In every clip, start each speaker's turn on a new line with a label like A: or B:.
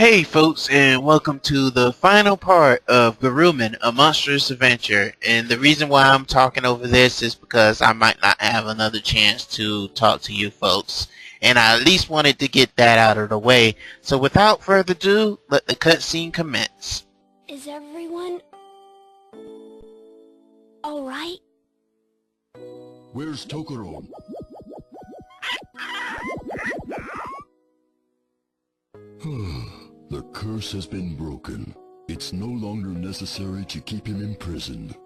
A: Hey folks, and welcome to the final part of Gurumin, A Monstrous Adventure. And the reason why I'm talking over this is because I might not have another chance to talk to you folks. And I at least wanted to get that out of the way. So without further ado, let the cutscene commence.
B: Is everyone alright?
C: Where's Tokaron? The curse has been broken. It's no longer necessary to keep him imprisoned.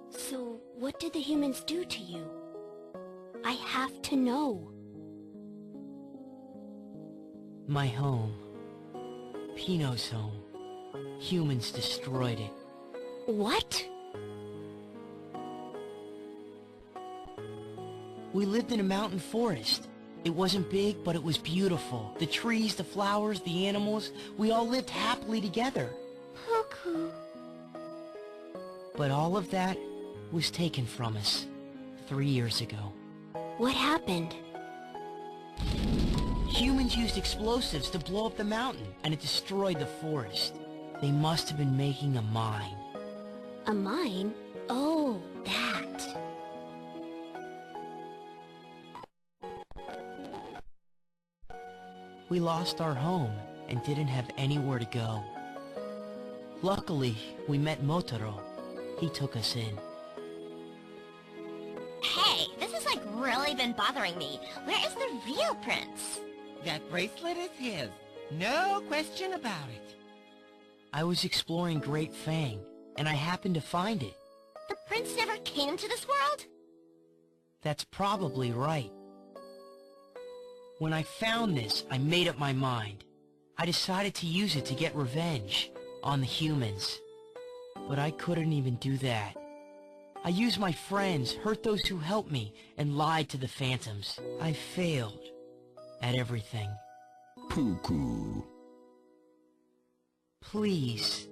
B: So, what did the humans do to you? I have to know.
D: My home. Pino's home. Humans destroyed it.
B: What?
D: We lived in a mountain forest. It wasn't big, but it was beautiful. The trees, the flowers, the animals, we all lived happily together.
B: Cuckoo.
D: But all of that was taken from us 3 years ago.
B: What happened?
D: Humans used explosives to blow up the mountain, and it destroyed the forest. They must have been making a mine.
B: A mine? Oh, that.
D: We lost our home and didn't have anywhere to go. Luckily, we met Motaro. He took us in.
E: Hey, this has really been bothering me. Where is the real prince?
F: That bracelet is his. No question about it.
D: I was exploring Great Fang, and I happened to find it.
E: The prince never came to this world?
D: That's probably right. When I found this, I made up my mind. I decided to use it to get revenge on the humans. But I couldn't even do that. I used my friends, hurt those who helped me, and lied to the phantoms. I failed at everything.
C: Puku.
D: Please.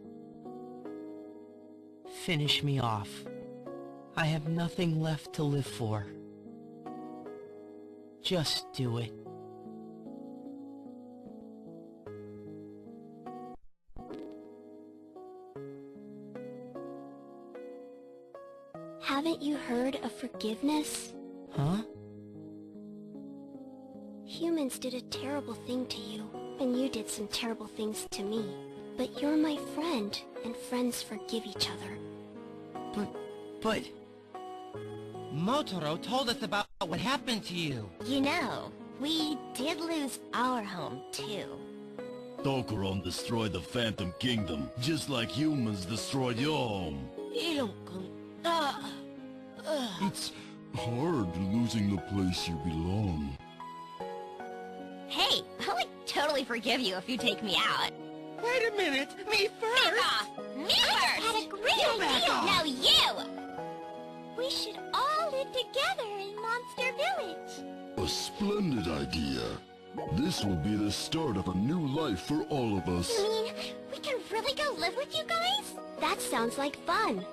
D: Finish me off. I have nothing left to live for. Just do it.
B: Haven't you heard of forgiveness?
D: Huh?
B: Humans did a terrible thing to you, and you did some terrible things to me. But you're my friend, and friends forgive each other.
D: But...
F: Motaro told us about what happened to you.
E: You know, we did lose our home, too.
C: Tokaron destroyed the Phantom Kingdom, just like humans destroyed your home. It's hard losing the place you belong.
E: Hey, I'll totally forgive you if you take me out.
F: Wait a minute, me first!
E: Back off! Me first!
B: had a great
F: You back
B: idea!
F: off.
E: No, you!
B: We should all live together in Monster Village.
C: A splendid idea. This will be the start of a new life for all of us.
E: You mean we can really go live with you guys?
B: That sounds like fun.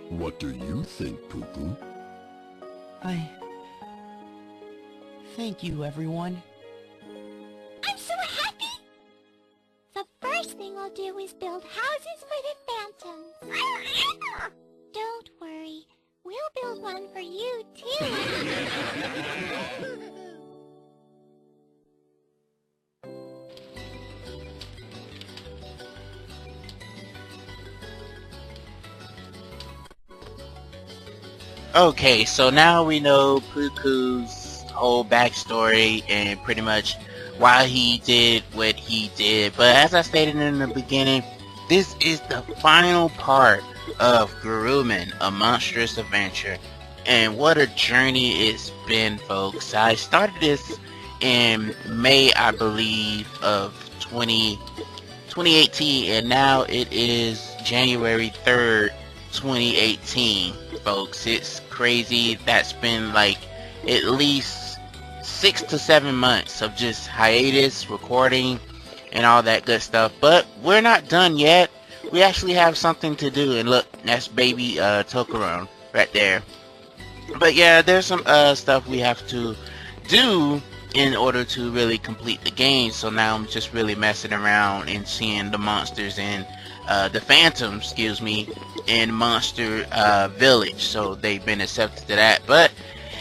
C: What do you think, Puku?
D: Thank you, everyone.
E: I'm so happy!
B: The first thing I'll do is build houses for the phantoms. Don't worry, we'll build one for you, too.
A: Okay, so now we know Puku's whole backstory and pretty much why he did what he did. But as I stated in the beginning, this is the final part of Gurumin, A Monstrous Adventure. And what a journey it's been, folks. I started this in May, I believe, of 2018, and now it is January 3rd, 2018, folks. It's crazy. That's been like at least 6 to 7 months of just hiatus, recording, and all that good stuff. But we're not done yet. we actually have something to do. And look, that's baby Tokaron right there. But yeah, there's some stuff we have to do in order to really complete the game. So now I'm just really messing around and seeing the monsters and the phantoms, excuse me, in Monster Village. So they've been accepted to that. But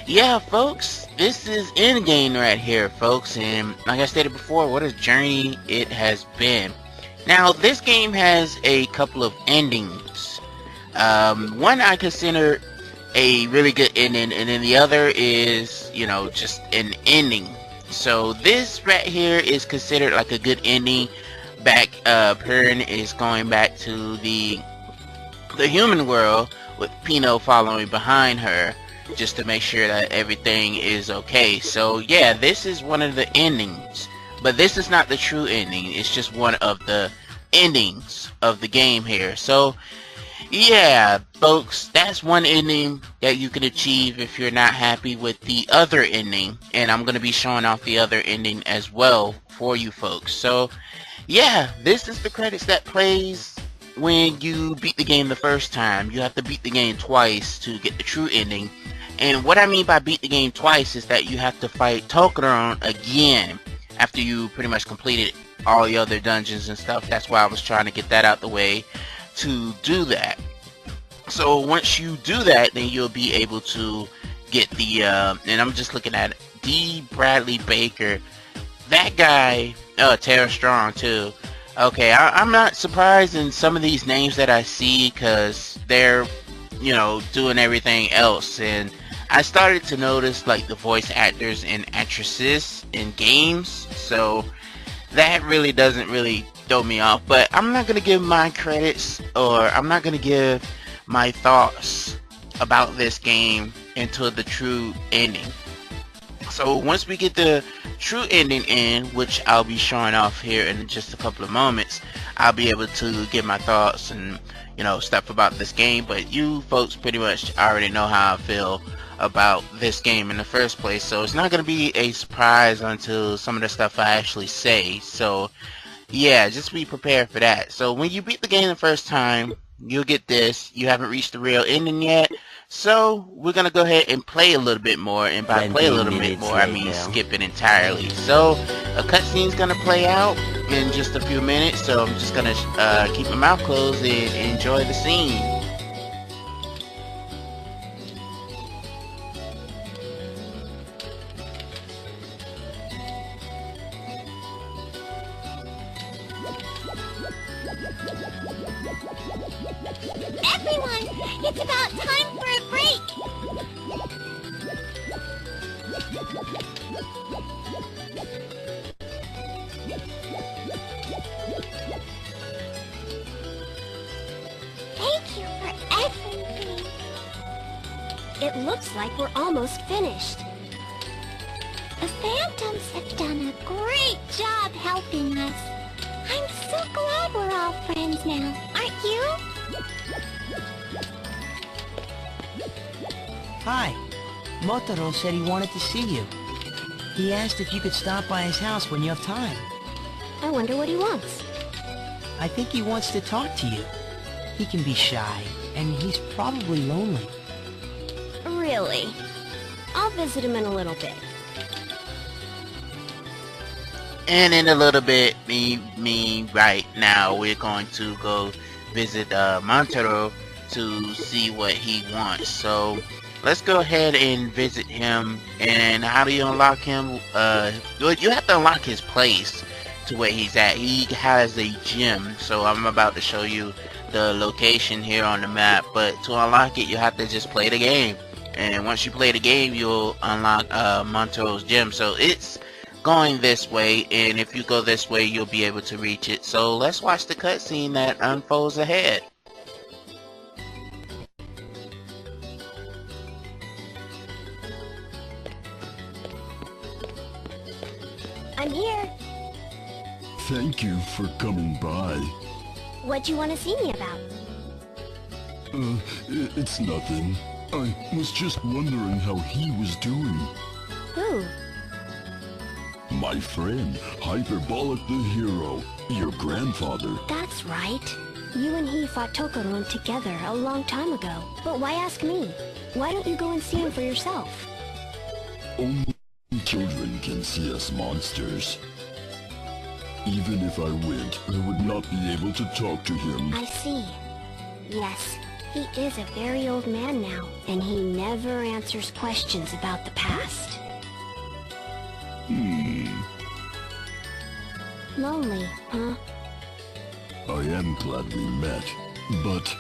A: yeah, folks, this is endgame right here, folks. And like I stated before, what a journey it has been. Now, this game has a couple of endings. One I consider a really good ending, and then the other is, you know, just an ending. So this right here is considered like a good ending. Back, Parin is going back to the human world with Pino following behind her, just to make sure that everything is okay. So yeah, this is one of the endings, but this is not the true ending. It's just one of the endings of the game here. So yeah, folks, that's one ending that you can achieve if you're not happy with the other ending, and I'm going to be showing off the other ending as well for you folks. So yeah, this is the credits that plays when you beat the game the first time. You have to beat the game twice to get the true ending. And what I mean by beat the game twice is that you have to fight Tokaron again after you pretty much completed all the other dungeons and stuff. That's why I was trying to get that out the way to do that. So once you do that, then you'll be able to get the and I'm just looking at it, D. Bradley Baker. That guy, Tara Strong too. Okay, I'm not surprised in some of these names that I see, because they're, you know, doing everything else. And I started to notice like the voice actors and actresses in games, so that really doesn't really throw me off. But I'm not gonna give my credits, or I'm not gonna give my thoughts about this game until the true ending. So once we get the true ending in, which I'll be showing off here in just a couple of moments, I'll be able to give my thoughts and, you know, stuff about this game. But you folks pretty much already know how I feel about this game in the first place, so it's not going to be a surprise until some of the stuff I actually say. So yeah, just be prepared for that. So when you beat the game the first time, you'll get this. You haven't reached the real ending yet, so we're gonna go ahead and play a little bit more. And by play a little bit more, I mean skip it entirely. So a cutscene's gonna play out in just a few minutes, so I'm just gonna keep my mouth closed and enjoy the scene.
B: Everyone, it's about time for a break! Thank you for everything.
E: It looks like we're almost finished.
B: The Phantoms have done a great job helping us. I'm so glad we're all friends now, aren't you?
D: Hi. Motaro said he wanted to see you. He asked if you could stop by his house when you have time.
E: I wonder what he wants.
D: I think he wants to talk to you. He can be shy, and he's probably lonely.
E: Really? I'll visit him in a little bit.
A: And in a little bit, me right now, we're going to go visit Montero to see what he wants. So let's go ahead and visit him. And how do you unlock him? You have to unlock his place to where he's at. He has a gym, so I'm about to show you the location here on the map. But to unlock it, you have to just play the game. And once you play the game, you'll unlock Montero's gym. So it's going this way, and if you go this way, you'll be able to reach it. So let's watch the cutscene that unfolds ahead.
E: I'm here.
C: Thank you for coming by.
E: What'd you want to see me about?
C: It's nothing. I was just wondering how he was doing.
E: Who?
C: My friend, Hyperbolic the Hero, your grandfather.
E: That's right.
B: You and he fought Tokaron together a long time ago. But why ask me? Why don't you go and see him for yourself?
C: Only children can see us monsters. Even if I went, I would not be able to talk to him.
B: I see. Yes, he is a very old man now, and he never answers questions about the past. Lonely, huh?
C: I am glad we met, but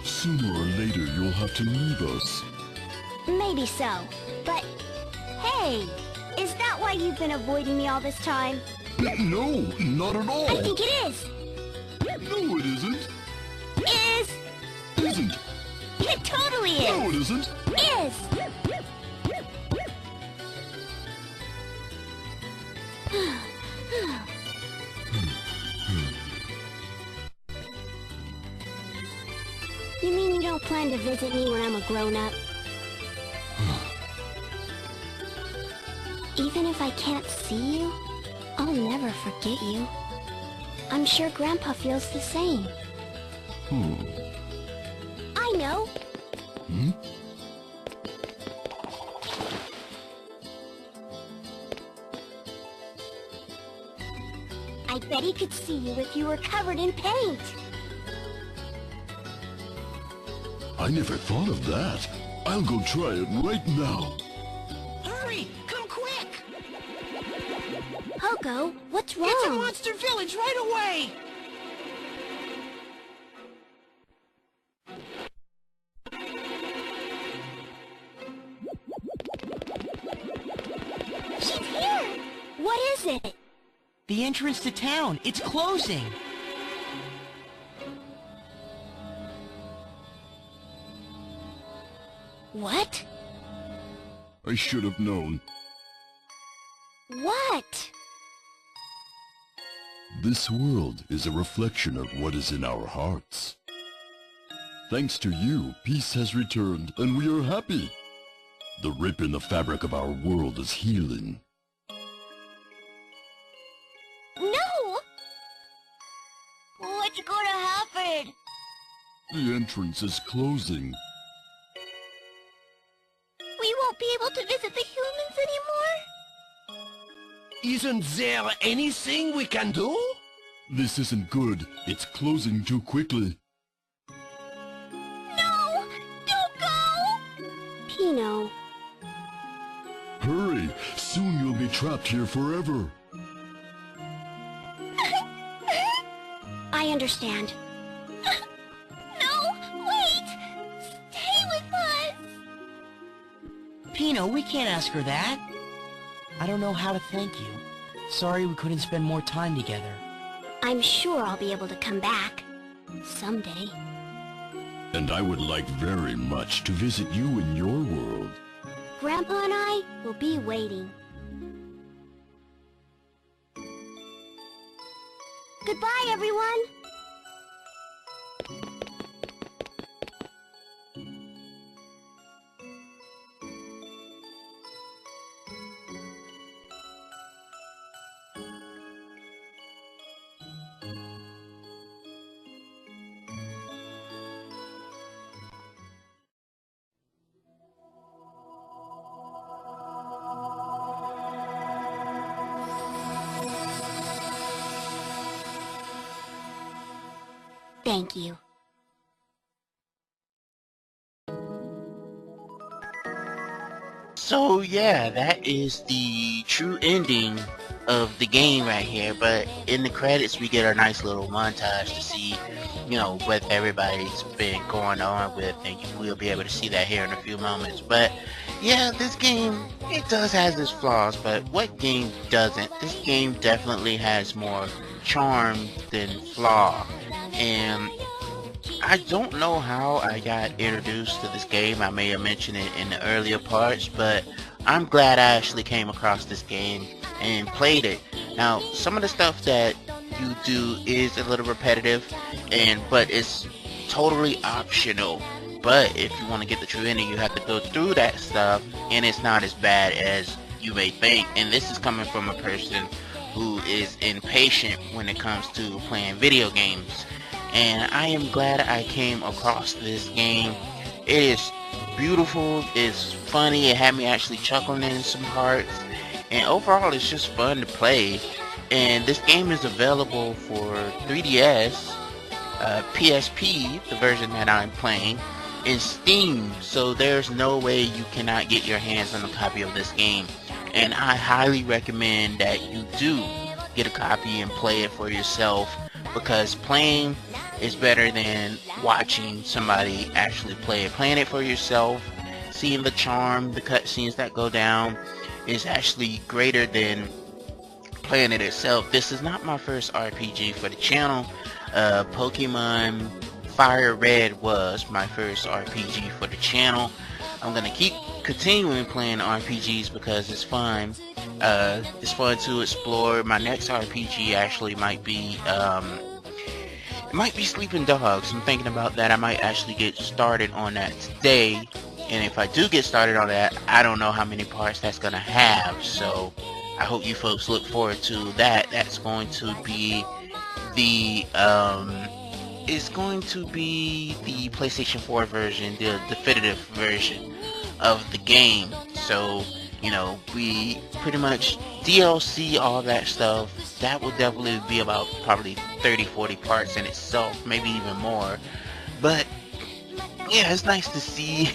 C: sooner or later you'll have to leave us.
B: Maybe so, but hey, is that why you've been avoiding me all this time?
C: No, not at all.
B: I think it is.
C: No, it isn't.
B: Is.
C: Isn't.
B: It totally is.
C: No, it isn't.
B: Is. You mean you don't plan to visit me when I'm a grown-up? Even if I can't see you, I'll never forget you. I'm sure Grandpa feels the same. I know. I bet he could see you if you were covered in paint.
C: I never thought of that. I'll go try it right now.
D: Hurry! Come quick!
B: Poco, what's wrong?
D: It's a monster village right away!
B: She's here! What is it?
D: The entrance to town. It's closing.
B: What?
C: I should have known.
B: What?
C: This world is a reflection of what is in our hearts. Thanks to you, peace has returned, and we are happy. The rip in the fabric of our world is healing.
B: No!
E: What's gonna happen?
C: The entrance is closing.
E: We won't be able to visit the humans anymore?
F: Isn't there anything we can do?
C: This isn't good. It's closing too quickly.
E: No! Don't go!
B: Pino.
C: Hurry! Soon you'll be trapped here forever.
B: I understand.
E: No! Wait! Stay with us!
D: Pino, we can't ask her that. I don't know how to thank you. Sorry we couldn't spend more time together.
B: I'm sure I'll be able to come back. Someday.
C: And I would like very much to visit you in your world.
B: Grandpa and I will be waiting. Goodbye, everyone! Thank you.
A: So yeah, that is the true ending of the game right here. But in the credits, we get a nice little montage to see, you know, what everybody's been going on with, and we'll be able to see that here in a few moments. But yeah, this game, it does have its flaws, but what game doesn't? This game definitely has more charm than flaw. And I don't know how I got introduced to this game. I may have mentioned it in the earlier parts, but I'm glad I actually came across this game and played it. Now, some of the stuff that you do is a little repetitive, but it's totally optional. But if you want to get the true ending, you have to go through that stuff, and it's not as bad as you may think. And this is coming from a person who is impatient when it comes to playing video games. and I am glad I came across this game. It is beautiful, it's funny, it had me actually chuckling in some parts, and overall it's just fun to play. And this game is available for 3DS, PSP, the version that I'm playing, and Steam, so there's no way you cannot get your hands on a copy of this game. And I highly recommend that you do get a copy and play it for yourself, because playing is better than watching somebody actually play it. Playing it for yourself, seeing the charm, the cutscenes that go down, is actually greater than playing it itself. This is not my first RPG for the channel. Pokemon Fire Red was my first RPG for the channel. I'm gonna keep continuing playing RPGs because it's fun. It's fun to explore. My next RPG actually might be it might be Sleeping Dogs. I'm thinking about that. I might actually get started on that today. And if I do get started on that, I don't know how many parts that's gonna have. So I hope you folks look forward to that. That's going to be the it's going to be the PlayStation 4 version, the definitive version of the game. So, you know, we pretty much DLC, all that stuff, that will definitely be about probably 30-40 parts in itself, maybe even more. But yeah, it's nice to see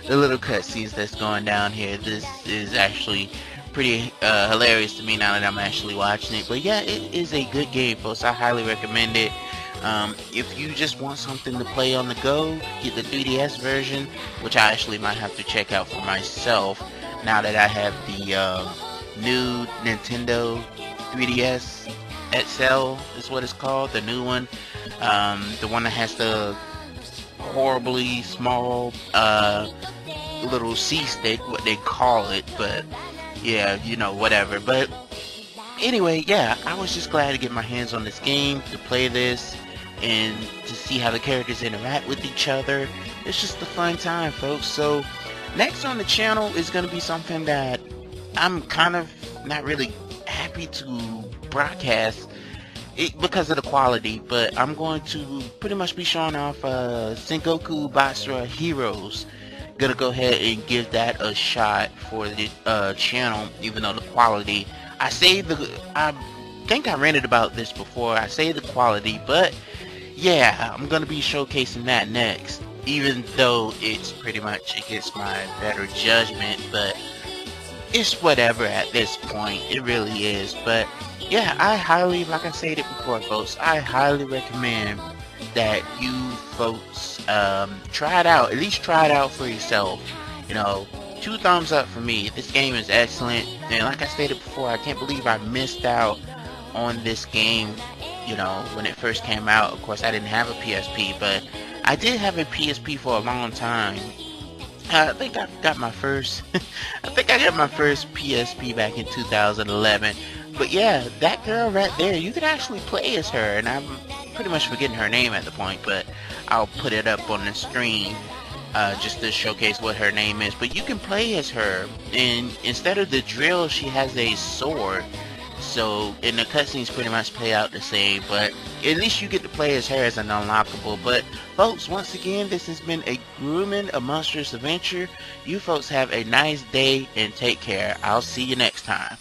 A: the little cutscenes that's going down here. This is actually pretty hilarious to me now that I'm actually watching it. But yeah, it is a good game, folks. I highly recommend it. If you just want something to play on the go, get the 3DS version, which I actually might have to check out for myself now that I have the new Nintendo 3DS XL is what it's called, the new one, the one that has the horribly small little C-stick, what they call it, but yeah, you know, whatever. But anyway, yeah, I was just glad to get my hands on this game, to play this, and to see how the characters interact with each other. It's just a fun time, folks. So next on the channel is going to be something that I'm kind of not really happy to broadcast because of the quality, but I'm going to pretty much be showing off Sengoku Basara Heroes. Gonna go ahead and give that a shot for the channel, even though the quality, I think I ranted about this before, I say the quality, but yeah, I'm gonna be showcasing that next, even though it's pretty much against my better judgment, but it's whatever at this point, it really is. But yeah, I highly, like I said it before, folks, I highly recommend that you folks try it out, at least try it out for yourself. You know, 2 thumbs up for me. This game is excellent, and like I stated before, I can't believe I missed out on this game, you know, when it first came out. Of course, I didn't have a PSP, but I did have a PSP for a long time. I think I got my first I think I got my first PSP back in 2011. But yeah, that girl right there, you can actually play as her, and I'm pretty much forgetting her name at the point, but I'll put it up on the screen just to showcase what her name is. But you can play as her, and instead of the drill, she has a sword. So, and the cutscenes pretty much play out the same, but at least you get to play as her as an unlockable. But folks, once again, this has been a Gurumin, a Monstrous Adventure. You folks have a nice day and take care. I'll see you next time.